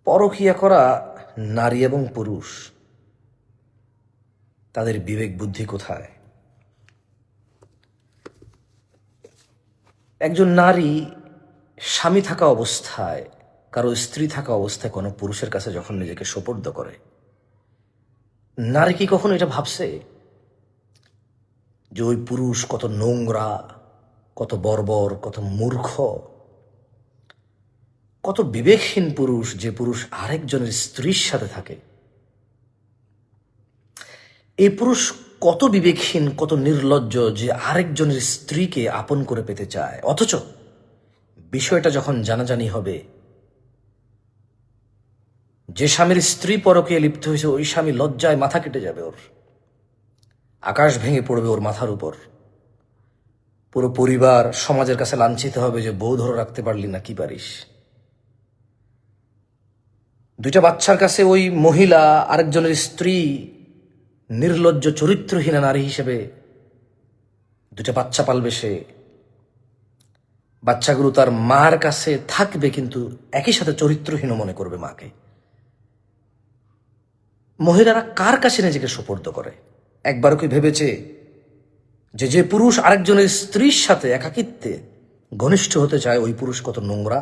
পরকীয়া করা নারী এবং পুরুষ, তাদের বিবেক বুদ্ধি কোথায়? একজন নারী স্বামী থাকা অবস্থায়, কারো স্ত্রী থাকা অবস্থায় কোনো পুরুষের কাছে যখন নিজেকে সোপর্দ করে, নারী কি কখনো এটা ভাবছে যে ওই পুরুষ কত নোংরা, কত বর্বর, কত মূর্খ, কত বিবেকহীন পুরুষ, যে পুরুষ আরেকজনের স্ত্রীর সাথে থাকে? এই পুরুষ কত বিবেকহীন, কত নির্লজ্জ, যে আরেকজনের স্ত্রীকে আপন করে পেতে চায়। অথচ বিষয়টা যখন জানাজানি হবে, যে স্বামীর স্ত্রী পরকীয়ায় লিপ্ত হয়েছে, ওই স্বামী লজ্জায় মাথা কেটে যাবে, ওর আকাশ ভেঙে পড়বে ওর মাথার উপর। পুরো পরিবার, সমাজের কাছে লাঞ্ছিত হবে যে বউ ধরে রাখতে পারলি না, কি পারিস। দুইটা বাচ্চার কাছে ওই মহিলা আরেকজনের স্ত্রী নির্লজ্জ চরিত্রহীনা নারী হিসেবে দুটা বাচ্চা পালবে সে। বাচ্চাগুলো তার মার কাছে থাকবে, কিন্তু একই সাথে চরিত্রহীন মনে করবে মাকে। মহিলারা কার কাছে নিজেকে সোপর্দ করে? একবারও কি ভেবেছে যে যে পুরুষ আরেকজনের স্ত্রীর সাথে একাকিত্বে ঘনিষ্ঠ হতে চায়, ওই পুরুষ কত নোংরা?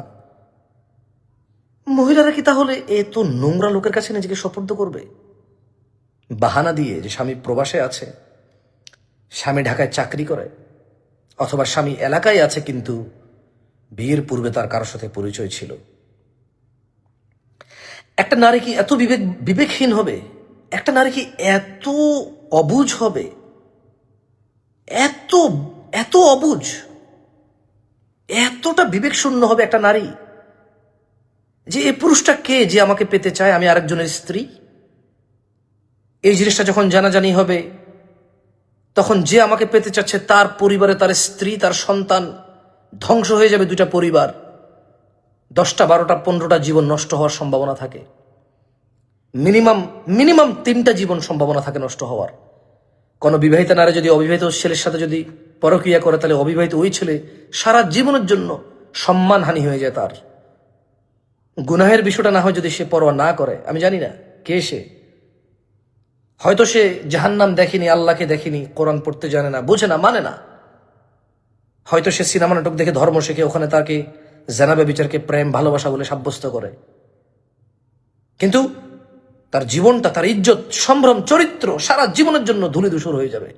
মহিলারা কি তাহলে এত নোংরা লোকের কাছে নিজেকে সোপর্দ করবে? বাহানা দিয়ে যে স্বামী প্রবাসে আছে, স্বামী ঢাকায় চাকরি করে, অথবা স্বামী এলাকায় আছে কিন্তু বিয়ের পূর্বে তার কারোর সাথে পরিচয় ছিল। একটা নারী কি এত বিবেকহীন হবে? একটা নারী কি এত অবুঝ হবে? এত এত অবুঝ, এতটা বিবেক শূন্য হবে একটা নারী, যে এই পুরুষটা কে যে আমাকে পেতে চায়, আমি আরেকজনের স্ত্রী? এই জিনিসটা যখন জানাজানি হবে, তখন যে আমাকে পেতে চাচ্ছে তার পরিবারে তার স্ত্রী, তার সন্তান ধ্বংস হয়ে যাবে। দুইটা পরিবার, 10টা 12টা 15টা জীবন নষ্ট হওয়ার সম্ভাবনা থাকে। মিনিমাম 3টা জীবন সম্ভাবনা থাকে নষ্ট হওয়ার। কোনো বিবাহিত নারী যদি অবিবাহিত ছেলের সাথে যদি পরকীয়া করে, তাহলে অবিবাহিত ওই ছেলে সারা জীবনের জন্য সম্মানহানি হয়ে যায় তার। গুনাহের বিষয়টা না হয় যদি সে পরোয়া না করে, আমি জানি না কে সে, হয়তো সে জাহান্নাম দেখেনি, আল্লাহকে দেখেনি, কোরআন পড়তে জানে না, বোঝে না, মানে না। হয়তো সে সিনেমা নাটক দেখে ধর্ম শেখে, ওখানে তাকে জানাবে বিচারকে প্রেম ভালোবাসা বলে সাব্যস্ত করে, কিন্তু তার জীবনটা, তার ইজ্জত, সম্ভ্রম, চরিত্র সারা জীবনের জন্য ধূলিধূসর হয়ে যাবে।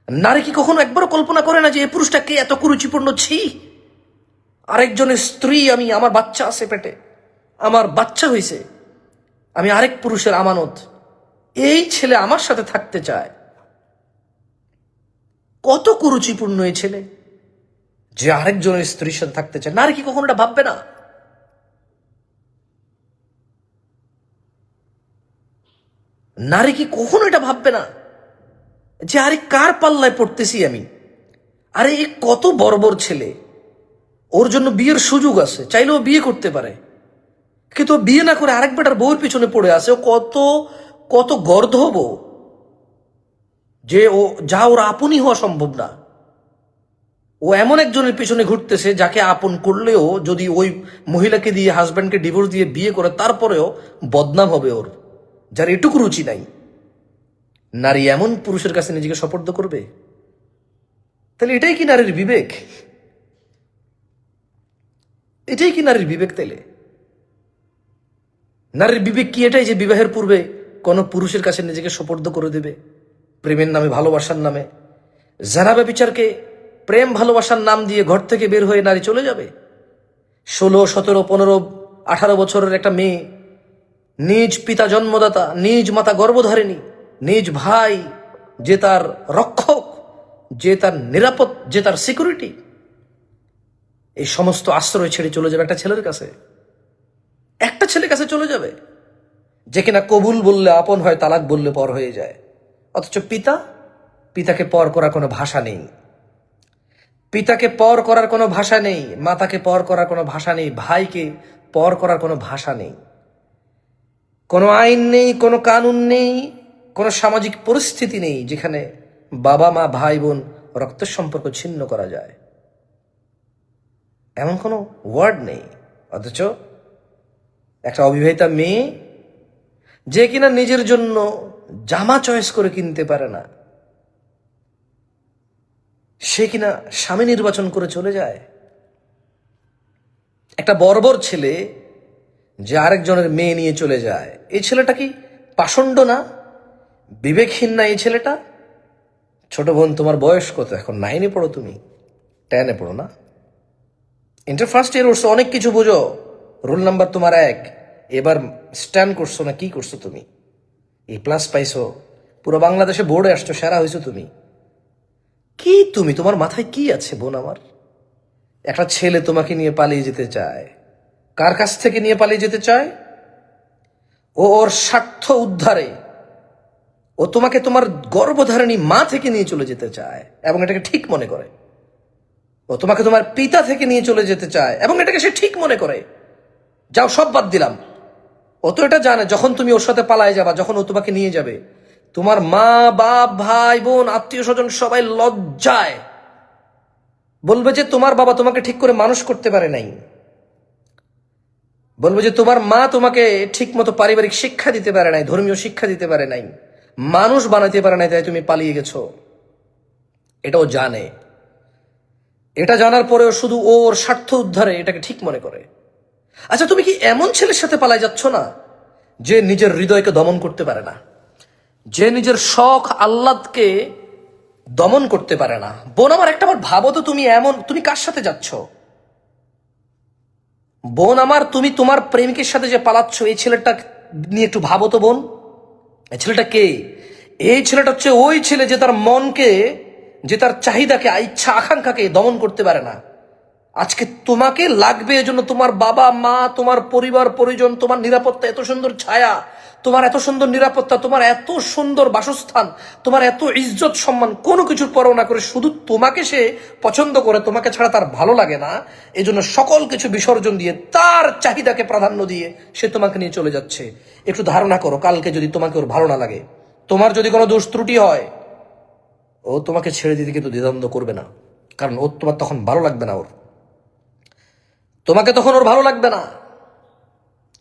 নারী কি কখনো একবারও কল্পনা করে না যে এই পুরুষটা কে এত কুরুচিপূর্ণ? ছি, আরেকজনের স্ত্রী আমি, আমার বাচ্চা আছে পেটে, আমার বাচ্চা হয়েছে, আমি আরেক পুরুষের আমানত, এই ছেলে আমার সাথে থাকতে চায়। কত কুরুচিপূর্ণ এই ছেলে যে আরেকজনের স্ত্রীর সাথে থাকতে চায়। নারী কি কখনো এটা ভাববে না? নারী কি কখনো এটা ভাববে না যে আরে কার পাল্লায় পড়তেছি আমি? আরে এ কত বর্বর ছেলে, ওর জন্য বিয়ের সুযোগ আছে, চাইলেও বিয়ে করতে পারে, কিন্তু বিয়ে না করে আরেক বেটার বউয়ের পিছনে পড়ে আছে। ও কত কত গর্ধব, যে ও যা ওর আপনই হওয়া সম্ভব না। ও এমন একজনের পিছনে ঘুরতেছে যাকে আপন করলেও, যদি ওই মহিলাকে দিয়ে, হাজব্যান্ডকে ডিভোর্স দিয়ে বিয়ে করে, তারপরেও বদনাম হবে ওর, যার এটুকু রুচি নাই। নারী এমন পুরুষের কাছে নিজেকে সোপর্দ করবে? তাহলে এটাই কি নারীর বিবেক? এটাই কি নারীর বিবেক? তাইলে নারীর বিবেক কি এটাই যে বিবাহের পূর্বে কোনো পুরুষের কাছে নিজেকে সোপর্দ করে দেবে, প্রেমের নামে, ভালোবাসার নামে? জানাবে বিচারকে প্রেম ভালোবাসার নাম দিয়ে ঘর থেকে বের হয়ে নারী চলে যাবে। 16, 17, 15, 18 বছরের একটা মেয়ে, নিজ পিতা জন্মদাতা, নিজ মাতা গর্ভধারিণী, নিজ ভাই যে তার রক্ষক, যে তার নিরাপদ, যে তার সিকিউরিটি, এই সমস্ত আশ্রয় ছেড়ে চলে যাবে একটা ছেলের কাছে, একটা ছেলের কাছে চলে যাবে যে কিনা কবুল বললে আপন হয়, তালাক বললে পর হয়ে যায়। অথচ পিতাকে পর করার কোনো ভাষা নেই, পিতাকে পর করার কোনো ভাষা নেই, মাতাকে পর করার কোনো ভাষা নেই, ভাইকে পর করার কোনো ভাষা নেই, কোনো আইন নেই, কোনো কানুন নেই, কোনো সামাজিক পরিস্থিতি নেই যেখানে বাবা মা ভাই বোন রক্তের সম্পর্ক ছিন্ন করা যায়, এমন কোনো ওয়ার্ড নেই। অথচ একটা অবিবাহিতা মেয়ে যে কিনা নিজের জন্য জামা চয়েস করে কিনতে পারে না, সে কিনা স্বামী নির্বাচন করে চলে যায়। একটা বর্বর ছেলে যে আরেকজনের মেয়ে নিয়ে চলে যায়, এই ছেলেটা কি পাষণ্ড না, বিবেকহীন না এই ছেলেটা? ছোট বোন, তোমার বয়স কত এখন? 9-এ পড়ো, তুমি 10-এ পড়ো না? ইন্টার ফার্স্ট ইয়ার করছো, অনেক কিছু বুঝো, রোল নাম্বার তোমার 1, এবার স্ট্যান্ড করছো না কি করছো তুমি? A+ পাইছো, পুরো বাংলাদেশে বোর্ডে আসছো, সেরা হয়েছো তুমি। কি তুমি, তোমার মাথায় কি আছে বোন আমার? একটা ছেলে তোমাকে নিয়ে পালিয়ে যেতে চায়। কার কাছ থেকে নিয়ে পালিয়ে যেতে চায়? ও ওর স্বার্থ উদ্ধারে ও তোমাকে তোমার গর্ভধারিণী মা থেকে নিয়ে চলে যেতে চায় এবং এটাকে ঠিক মনে করে। ও তোমাকে তোমার পিতা থেকে নিয়ে চলে যেতে চায় এবং এটাকে সে ঠিক মনে করে। যাও, সব বাদ দিলাম। ও তো এটা জানে যখন তুমি ওর সাথে পালায় যাবা, যখন ও তোমাকে নিয়ে যাবে, তোমার মা, বাপ, ভাই, বোন, আত্মীয় স্বজন সবাই লজ্জায় বলবে যে তোমার বাবা তোমাকে ঠিক করে মানুষ করতে পারে নাই। বলবে যে তোমার মা তোমাকে ঠিক মতো পারিবারিক শিক্ষা দিতে পারে নাই, ধর্মীয় শিক্ষা দিতে পারে নাই, মানুষ বানাতে পারে নাই, তাই তুমি পালিয়ে গেছো। এটাও জানে। এটা জানার পরেও শুধু ওর স্বার্থ উদ্ধারে এটাকে ঠিক মনে করে। আচ্ছা, তুমি কি এমন ছেলের সাথে পালাই যাচ্ছ না যে নিজের হৃদয়কে দমন করতে পারে না, যে নিজের শখ আহ্লাদকে দমন করতে পারে না? বোন আমার, একটাবার ভাবো তো, তুমি কার সাথে যাচ্ছ? বোন আমার, তুমি তোমার প্রেমিকের সাথে যে পালাচ্ছ, এই ছেলেটা নিয়ে একটু ভাবো তো বোন। এই ছেলেটা কে? এই ছেলেটা হচ্ছে ওই ছেলে যে তার মনকে, যে তার চাহিদাকে, ইচ্ছা আকাঙ্ক্ষাকে দমন করতে পারে না। আজকে তোমাকে লাগবে, এজন্য তোমার বাবা মা, তোমার পরিবার পরিজন, তোমার নিরাপত্তা, এত সুন্দর ছায়া, তোমার এত সুন্দর নিরাপত্তা, তোমার এত সুন্দর বাসস্থান, তোমার এত ইজ্জত সম্মান, কোনো কিছুর পরোয়া না করে শুধু তোমাকে সে পছন্দ করে, তোমাকে ছাড়া তার ভালো লাগে না, এই জন্য সকল কিছু বিসর্জন দিয়ে তার চাহিদাকে প্রাধান্য দিয়ে সে তোমাকে নিয়ে চলে যাচ্ছে। একটু ধারণা করো, কালকে যদি তোমাকে ওর ভালো না লাগে, তোমার যদি কোনো দোষ ত্রুটি হয়, ও তোমাকে ছেড়ে দিতে কিন্তু দ্বিধাদ্বন্দ্ব করবে না, কারণ ও তোমার তখন ভালো লাগবে না। তোমাকে তখন ওর ভালো লাগবে না।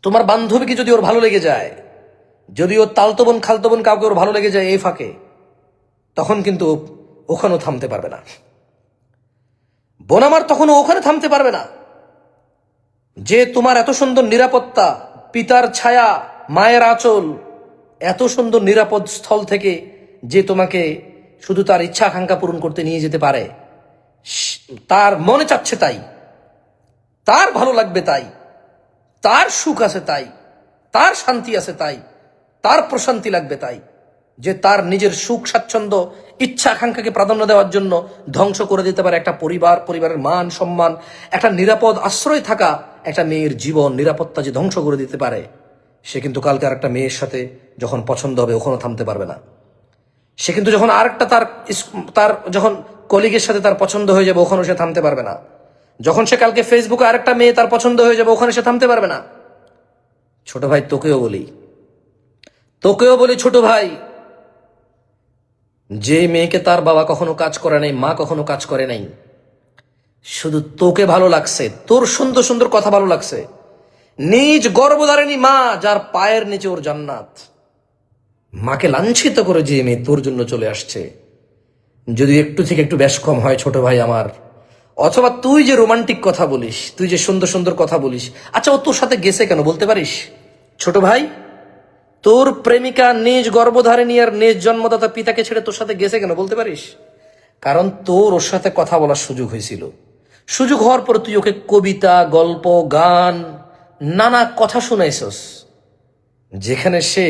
তোমার বান্ধবীকে যদি ওর ভালো লেগে যায়, যদি ওর তালতোবন খালতোবন কাউকে ওর ভালো লেগে যায় এই ফাঁকে, তখন কিন্তু ওখানেও থামতে পারবে না। বোন আমার, তখন ওখানে থামতে পারবে না। যে তোমার এত সুন্দর নিরাপত্তা, পিতার ছায়া, মায়ের আঁচল, এত সুন্দর নিরাপদ স্থল থেকে যে তোমাকে শুধু তার ইচ্ছা আকাঙ্ক্ষা পূরণ করতে নিয়ে যেতে পারে, তার মনে চাচ্ছে তাই, তার ভালো লাগবে তাই, তার সুখ আছে তাই, তার শান্তি আছে তাই, তার প্রশান্তি লাগবে তাই, যে তার নিজের সুখ স্বাচ্ছন্দ্য ইচ্ছা আকাঙ্ক্ষাকে প্রাধান্য দেওয়ার জন্য ধ্বংস করে দিতে পারে একটা পরিবার, পরিবারের মান সম্মান, একটা নিরাপদ আশ্রয় থাকা একটা মেয়ের জীবন নিরাপত্তা যে ধ্বংস করে দিতে পারে, সে কিন্তু কালকে আর একটা মেয়ের সাথে যখন পছন্দ হবে ওখানে থামতে পারবে না। সে কিন্তু যখন আরেকটা তার যখন কলিগের সাথে তার পছন্দ হয়ে যাবে, ওখানে সে থামতে পারবে না। যখন সে কালকে ফেসবুকে আরেকটা মেয়ে তার পছন্দ হয়ে যাবে, ওখানে সে থামতে পারবে না। ছোট ভাই, তোকেও বলি ছোট ভাই, যে মেয়েকে তার বাবা কখনো কাজ করে নাই, মা কখনো কাজ করে নাই, শুধু তোকে ভালো লাগছে, তোর সুন্দর সুন্দর কথা ভালো লাগছে, নিজ গর্ভধারিণী মা যার পায়ের নিচে ওর জান্নাত, মাকে লাঞ্ছিত করে যে মেয়ে তোর জন্য চলে আসছে, যদি একটু থেকে একটু বেশ কম হয় ছোট ভাই আমার, অথবা তুই যে রোমান্টিক কথা বলিস, তুই যে সুন্দর সুন্দর কথা বলিস, আচ্ছা ও তোর সাথে গেছে কেন বলতে পারিস? ছোট ভাই, তোর প্রেমিকা নিজ গর্ভধারিণী আর নিজ জন্মদাতা পিতাকে ছেড়ে তোর সাথে গেছে কেন বলতে পারিস? কারণ তোর ওর সাথে কথা বলার সুযোগ হয়েছিল। সুযোগ হওয়ার পর তুই ওকে কবিতা, গল্প, গান, নানা কথা শুনাইছস, যেখানে সে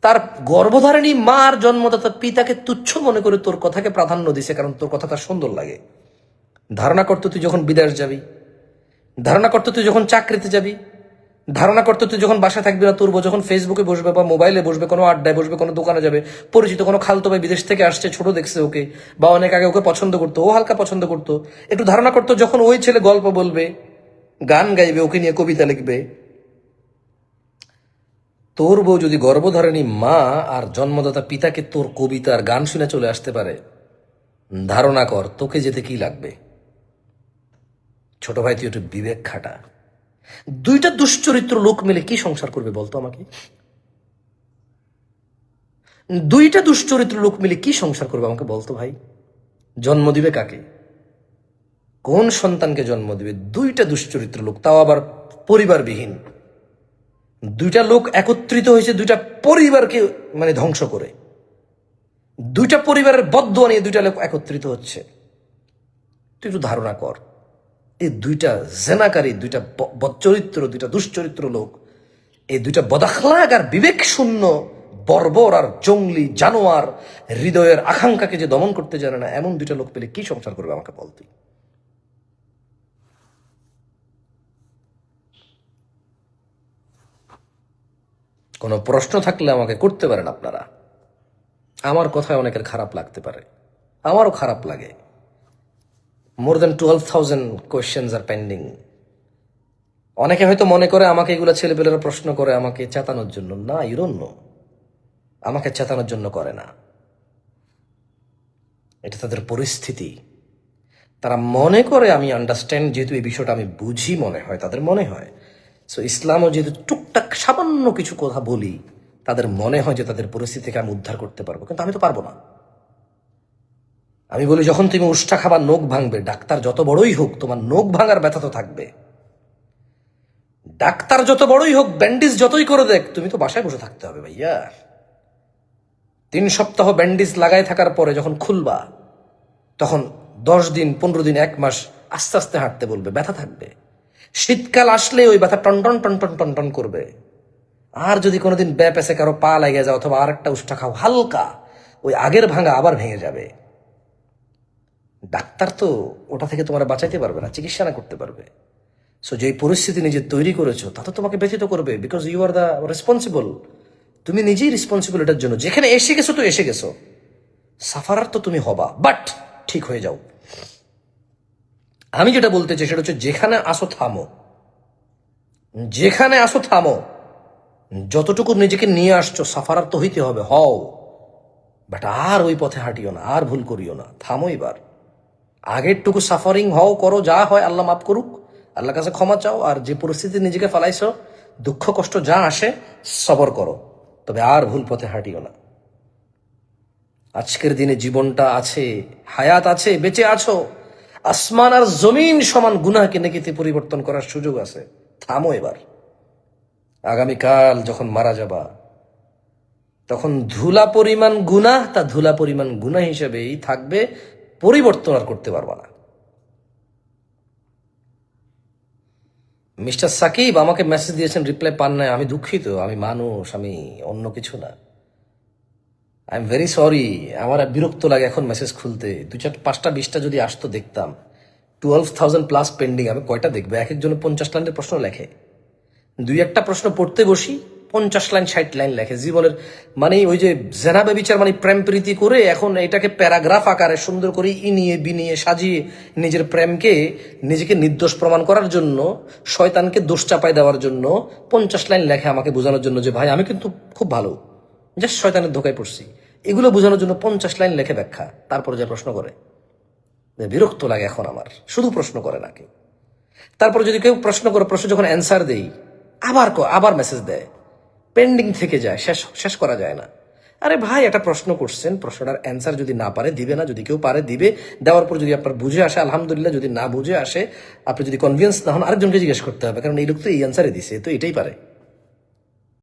তার গর্ভধারিণী মার জন্মদাতা পিতাকে তুচ্ছ মনে করে তোর কথাকে প্রাধান্য দিছে, কারণ তোর কথা তার সুন্দর লাগে। ধারণা করতো তুই যখন বিদেশ যাবি, ধারণা করতো তুই যখন চাকরিতে যাবি, ধারণা করতো তুই যখন বাসা থাকবি না, তোর যখন ফেসবুকে বসবে বা মোবাইলে বসবে, কোনো আড্ডায় বসবে, কোনো দোকানে যাবে, পরিচিত কোনো খালতো ভাই বিদেশ থেকে আসছে, ছোট দেখছে ওকে, বা অনেক আগে ওকে পছন্দ করতো, ও হালকা পছন্দ করতো, একটু ধারণা করতো যখন ওই ছেলে গল্প বলবে, গান গাইবে, ওকে নিয়ে কবিতা লিখবে, তোর বউ যদি গর্ভধারিণী মা আর জন্মদাতা পিতাকে তোর কবিতা আর গান শুনে চলে আসতে পারে, ধারণা কর তোকে যেতে কি লাগবে। ছোট ভাই, তুই একটু বিবেক খাটা। দুইটা দুশ্চরিত্র লোক মিলে কি সংসার করবে বলতো আমাকে? দুইটা দুশ্চরিত্র লোক মিলে কি সংসার করবে আমাকে বলতো ভাই? জন্ম দিবে কাকে? কোন সন্তানকে জন্ম দিবে? দুইটা দুশ্চরিত্র লোক, তাও আবার পরিবারবিহীন। দুইটা লোক একত্রিত হয়েছে দুইটা পরিবারকে মানে ধ্বংস করে। দুইটা পরিবারের বদদোয়া নিয়ে দুইটা লোক একত্রিত হচ্ছে। তুই একটু ধারণা কর, এই দুইটা জেনাকারী, দুইটা বদচরিত্র, দুইটা দুশ্চরিত্র লোক, এই দুইটা বদাখলাক আর বিবেক শূন্য বর্বর আর জঙ্গলি জানোয়ার হৃদয়ের আকাঙ্ক্ষাকে যে দমন করতে জানে না, এমন দুইটা লোক পেলে কি সংসার করবে আমাকে বলতে? কোনো প্রশ্ন থাকলে আমাকে করতে পারেন আপনারা। আমার কথায় অনেকের খারাপ লাগতে পারে, আমারও খারাপ লাগে। মোর দেন 12,000 কোয়েশ্চেন্স আর পেন্ডিং। অনেকে হয়তো মনে করে আমাকে এগুলো ছেলেপেলেরা প্রশ্ন করে আমাকে চেতানোর জন্য। না, ইউ ডোন্ট নো, আমাকে চেতানোর জন্য করে না, এটা তাদের পরিস্থিতি। তারা মনে করে আমি আন্ডারস্ট্যান্ড, যেহেতু এই বিষয়টা আমি বুঝি, মনে হয় তাদের মনে হয়। সো ইসলামও যেহেতু টুকটাক সামান্য কিছু কথা বলি, তাদের মনে হয় যে তাদের পরিস্থিতি থেকে আমি উদ্ধার করতে পারবো, কিন্তু আমি তো পারবো না। আমি বলি, যখন তুমি উষ্টা খাবার নখ ভাঙবে, ডাক্তার যত বড়ই হোক, তোমার নখ ভাঙার ব্যথা তো থাকবে। ডাক্তার যত বড়ই হোক, ব্যান্ডেজ যতই করে দেখ, তুমি তো বাসায় বসে থাকতে হবে ভাইয়া। 3 সপ্তাহ ব্যান্ডেজ লাগাই থাকার পরে যখন খুলবা, তখন 10 দিন, 15 দিন, 1 মাস আস্তে আস্তে হাঁটতে বলবে, ব্যথা থাকবে। শীতকাল আসলে ওই ব্যথা টনটন টনটন টনটন করবে। আর যদি কোনোদিন ব্যাপেসে কারো পা লেগে যায় অথবা আর একটা উষ্টা খাও হালকা, ওই আগের ভাঙা আবার ভেঙে যাবে। ডাক্তার তো ওটা থেকে তোমার বাঁচাইতে পারবে না, চিকিৎসা না করতে পারবে। সো যেই পরিস্থিতি নিজে তৈরি করেছো, তা তো তোমাকে ব্যথিত করবে, because you are the responsible. তুমি নিজেই রেসপন্সিবল এটার জন্য। যেখানে এসে গেছো তো এসে গেছো, সাফারার তো তুমি হবা, বাট ঠিক হয়ে যাও। আমি যেটা বলতে চাই সেটা হচ্ছে, যেখানে আসো থামো, যেখানে আসো থামো। যতটুকু নিজেকে নিয়ে আসছো, সাফারার তো হইতে হবে, হও, বাট আর ওই পথে হাঁটিও না, আর ভুল করিও না, থামো এবার। আগেরটুকু সাফারিং হও, করো, যা হয় আল্লাহ মাফ করুক, আল্লাহর কাছে ক্ষমা চাও। আর যে পরিস্থিতি নিজেকে ফালাইছো, দুঃখ কষ্ট যা আসে সবর করো, তবে আর ভুল পথে হাঁটিও না। আজকের দিনে জীবনটা আছে, হায়াত আছে, বেঁচে আছো, আসমান আর জমিন সমান গুনাহকে নেকিতে পরিবর্তন করার সুযোগ আছে। থামো এবার। আগামীকাল যখন মারা যাবা, তখন ধুলা পরিমাণ গুনাহ, তা ধুলা পরিমাণ গুনাহ হিসেবেই থাকবে, পরিবর্তন আর করতে পারবা না। মিস্টার সাকিব আমাকে মেসেজ দিয়েছেন, রিপ্লাই পান নাই। আমি দুঃখিত, আমি মানুষ, আমি অন্য কিছু না। I am very sorry. আমার বিরক্ত লাগে এখন মেসেজ খুলতে। 2-4-5টা 20টা যদি আসতো দেখতাম। 12,000 প্লাস পেন্ডিং, আমি কয়টা দেখবো? এক একজনে 50 লাইনের প্রশ্ন লেখে। 2-1টা প্রশ্ন পড়তে বসি, 50 লাইন 60 লাইন লেখে জীবনের। মানে ওই যে জেনাবে বিচার, মানে প্রেম প্রীতি করে এখন এটাকে প্যারাগ্রাফ আকারে সুন্দর করে ইনিয়ে বিনিয়ে সাজিয়ে নিজের প্রেমকে, নিজেকে নির্দোষ প্রমাণ করার জন্য, শয়তানকে দোষ চাপাই দেওয়ার জন্য 50 লাইন লেখে আমাকে বোঝানোর জন্য যে ভাই আমি কিন্তু খুব ভালো, জাস্ট শয়তানের ধোকায় পড়ছি। এগুলো বোঝানোর জন্য 50 লাইন লেখে ব্যাখ্যা, তারপরে যা প্রশ্ন করে। বিরক্ত লাগে এখন আমার, শুধু প্রশ্ন করে নাকি। তারপরে যদি কেউ প্রশ্ন করে, প্রশ্ন যখন অ্যান্সার দেই, আবার মেসেজ দেয়, পেন্ডিং থেকে যায়, শেষ করা যায় না। আরে ভাই, একটা প্রশ্ন করছেন, প্রশ্নটার অ্যান্সার যদি না পারে দিবে না, যদি কেউ পারে দিবে, দেওয়ার পর যদি আপনার বুঝে আসে আলহামদুলিল্লাহ, যদি না বুঝে আসে, আপনি যদি কনভিন্স না হন, আরেকজনকে জিজ্ঞেস করতে হবে, কারণ এই লোক তো এই অ্যান্সারে দিছে, তো এটাই পারে।